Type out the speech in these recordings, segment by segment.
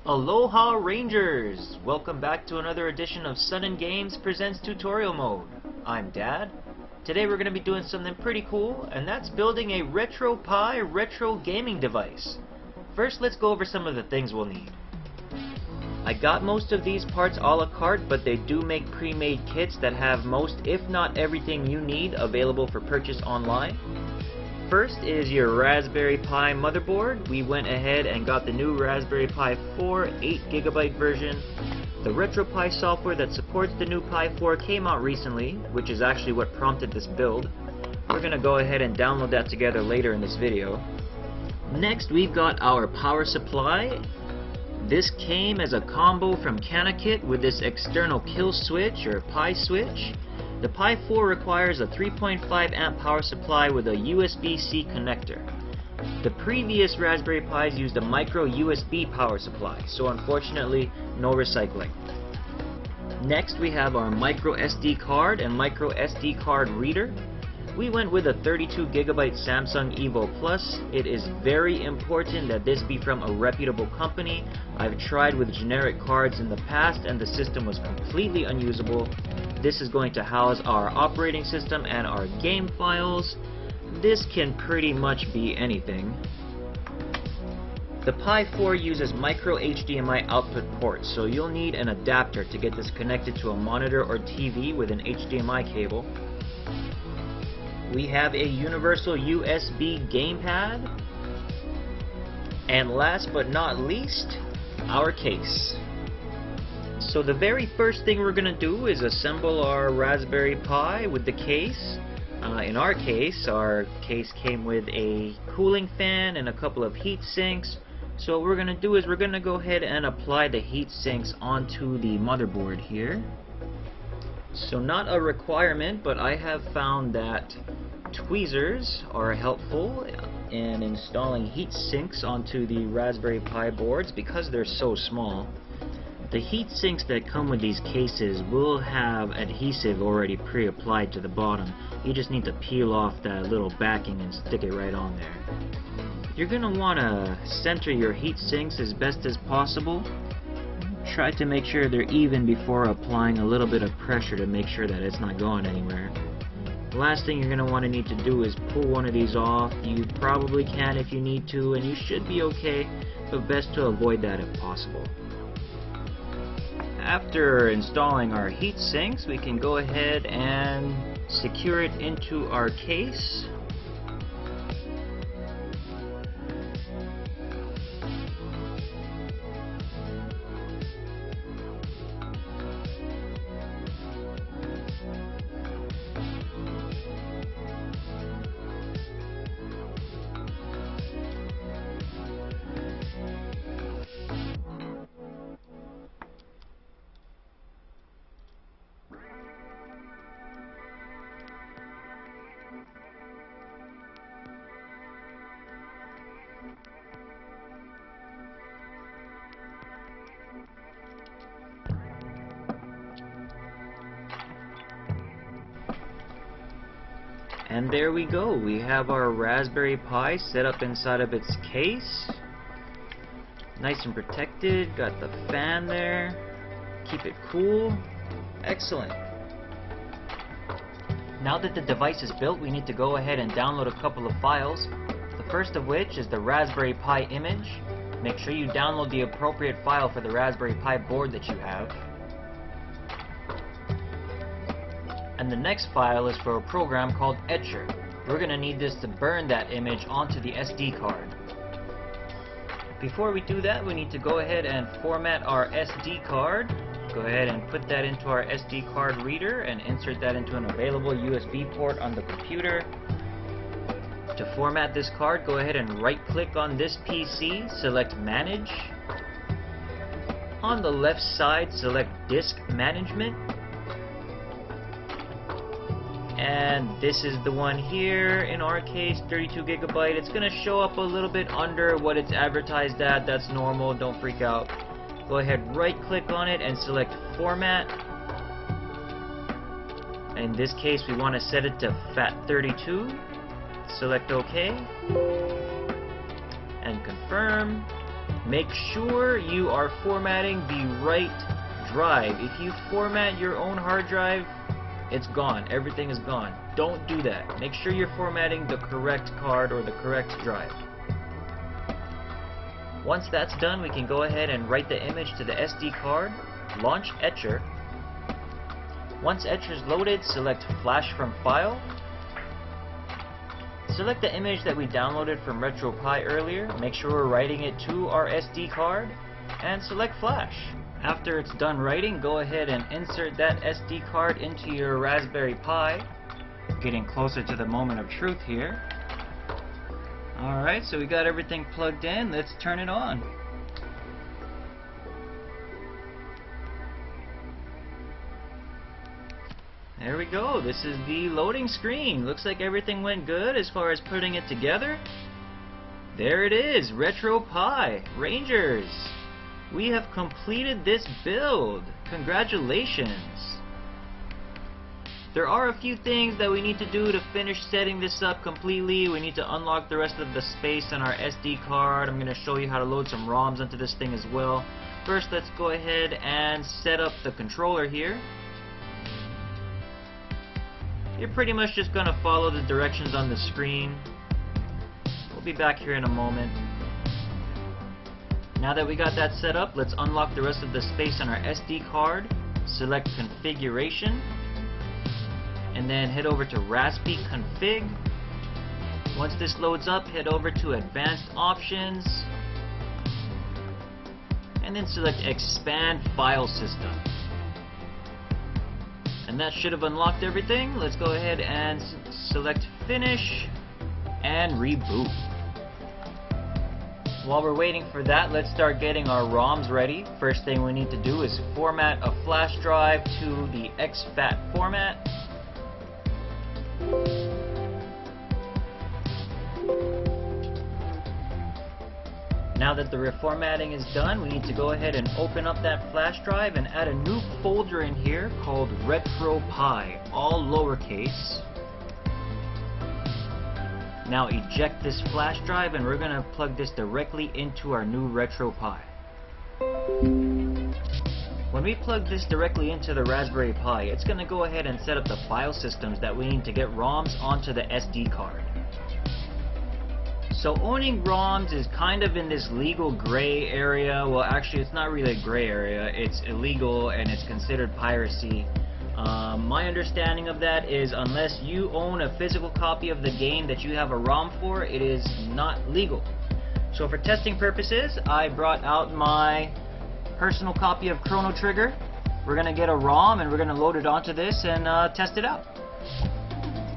Aloha Rangers! Welcome back to another edition of Sun and Games Presents Tutorial Mode. I'm Dad. Today we're going to be doing something pretty cool, and that's building a RetroPie retro gaming device. First, let's go over some of the things we'll need. I got most of these parts a la carte, but they do make pre-made kits that have most, if not everything you need, available for purchase online. First is your Raspberry Pi motherboard. We went ahead and got the new Raspberry Pi 4 8GB version. The RetroPie software that supports the new Pi 4 came out recently, which is actually what prompted this build. We're going to go ahead and download that together later in this video. Next, we've got our power supply. This came as a combo from CanaKit with this external kill switch or Pi switch. The Pi 4 requires a 3.5 amp power supply with a USB-C connector. The previous Raspberry Pis used a micro USB power supply, so unfortunately no recycling. Next we have our micro SD card and micro SD card reader. We went with a 32GB Samsung Evo Plus. It is very important that this be from a reputable company. I've tried with generic cards in the past and the system was completely unusable. This is going to house our operating system and our game files. This can pretty much be anything. The Pi 4 uses micro HDMI output ports, so you'll need an adapter to get this connected to a monitor or TV with an HDMI cable. We have a universal USB gamepad. And last but not least, our case. So the very first thing we're going to do is assemble our Raspberry Pi with the case. In our case came with a cooling fan and a couple of heat sinks. So what we're going to do is we're going to go ahead and apply the heat sinks onto the motherboard here. So not a requirement, but I have found that tweezers are helpful in installing heat sinks onto the Raspberry Pi boards because they're so small. The heat sinks that come with these cases will have adhesive already pre-applied to the bottom. You just need to peel off that little backing and stick it right on there. You're going to want to center your heat sinks as best as possible. Try to make sure they're even before applying a little bit of pressure to make sure that it's not going anywhere. The last thing you're going to want to need to do is pull one of these off. You probably can if you need to, and you should be okay, but best to avoid that if possible. After installing our heat sinks, we can go ahead and secure it into our case. And there we go, we have our Raspberry Pi set up inside of its case. Nice and protected, got the fan there, keep it cool, excellent. Now that the device is built, we need to go ahead and download a couple of files. The first of which is the Raspberry Pi image. Make sure you download the appropriate file for the Raspberry Pi board that you have. And the next file is for a program called Etcher. We're going to need this to burn that image onto the SD card. Before we do that, we need to go ahead and format our SD card. Go ahead and put that into our SD card reader and insert that into an available USB port on the computer. To format this card, go ahead and right-click on this PC, select Manage. On the left side, select Disk Management. And this is the one here, in our case, 32GB. It's going to show up a little bit under what it's advertised at. That's normal, don't freak out. Go ahead, right-click on it and select Format. In this case, we want to set it to FAT32. Select OK. And confirm. Make sure you are formatting the right drive. If you format your own hard drive, it's gone. Everything is gone. Don't do that. Make sure you're formatting the correct card or the correct drive. Once that's done, we can go ahead and write the image to the SD card, launch Etcher. Once Etcher is loaded, select Flash from File. Select the image that we downloaded from RetroPie earlier. Make sure we're writing it to our SD card, and select Flash. After it's done writing, go ahead and insert that SD card into your Raspberry Pi. Getting closer to the moment of truth here. Alright, so we got everything plugged in. Let's turn it on. There we go. This is the loading screen. Looks like everything went good as far as putting it together. There it is, RetroPie Rangers. We have completed this build. Congratulations. There are a few things that we need to do to finish setting this up completely. We need to unlock the rest of the space on our SD card. I'm going to show you how to load some ROMs onto this thing as well. First, let's go ahead and set up the controller here. You're pretty much just going to follow the directions on the screen. We'll be back here in a moment. Now that we got that set up, let's unlock the rest of the space on our SD card. Select Configuration. And then head over to Raspi Config. Once this loads up, head over to Advanced Options. And then select Expand File System. And that should have unlocked everything. Let's go ahead and select Finish and Reboot. While we're waiting for that, let's start getting our ROMs ready. First thing we need to do is format a flash drive to the exFAT format. Now that the reformatting is done, we need to go ahead and open up that flash drive and add a new folder in here called RetroPie, all lowercase. Now eject this flash drive and we're going to plug this directly into our new RetroPie. When we plug this directly into the Raspberry Pi, it's going to go ahead and set up the file systems that we need to get ROMs onto the SD card. So owning ROMs is kind of in this legal gray area. Well, actually it's not really a gray area. It's illegal and it's considered piracy. My understanding of that is unless you own a physical copy of the game that you have a ROM for, it is not legal. So for testing purposes, I brought out my personal copy of Chrono Trigger. We're going to get a ROM and we're going to load it onto this and test it out.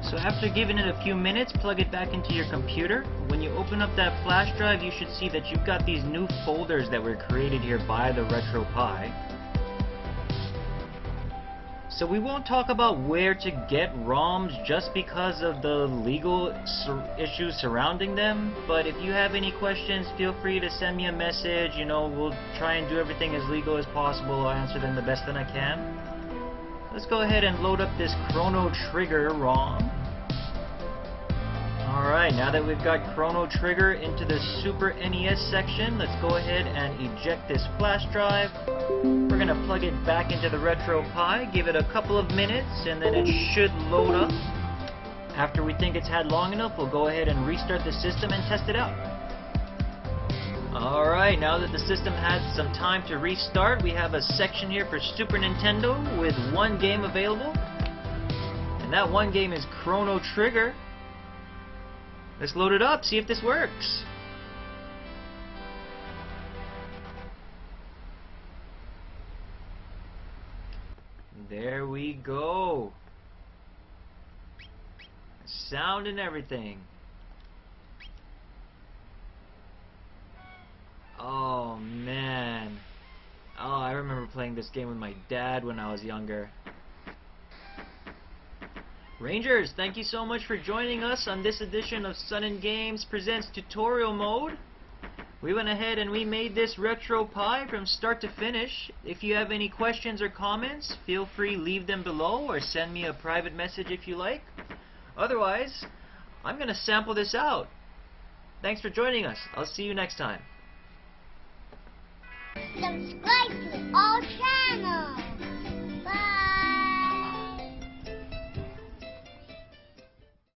So after giving it a few minutes, plug it back into your computer. When you open up that flash drive, you should see that you've got these new folders that were created here by the RetroPie. So we won't talk about where to get ROMs just because of the legal issues surrounding them, but if you have any questions, feel free to send me a message. You know, we'll try and do everything as legal as possible. I'll answer them the best that I can. Let's go ahead and load up this Chrono Trigger ROM. Alright, now that we've got Chrono Trigger into the Super NES section, let's go ahead and eject this flash drive. We're going to plug it back into the RetroPie, give it a couple of minutes, and then it should load up. After we think it's had long enough, we'll go ahead and restart the system and test it out. Alright, now that the system had some time to restart, we have a section here for Super Nintendo with one game available. And that one game is Chrono Trigger. Let's load it up, see if this works. There we go. Sound and everything. Oh man. Oh, I remember playing this game with my dad when I was younger. Rangers, thank you so much for joining us on this edition of Sun & Games Presents Tutorial Mode. We went ahead and we made this RetroPie from start to finish. If you have any questions or comments, feel free leave them below or send me a private message if you like. Otherwise, I'm going to sample this out. Thanks for joining us. I'll see you next time. subscribe.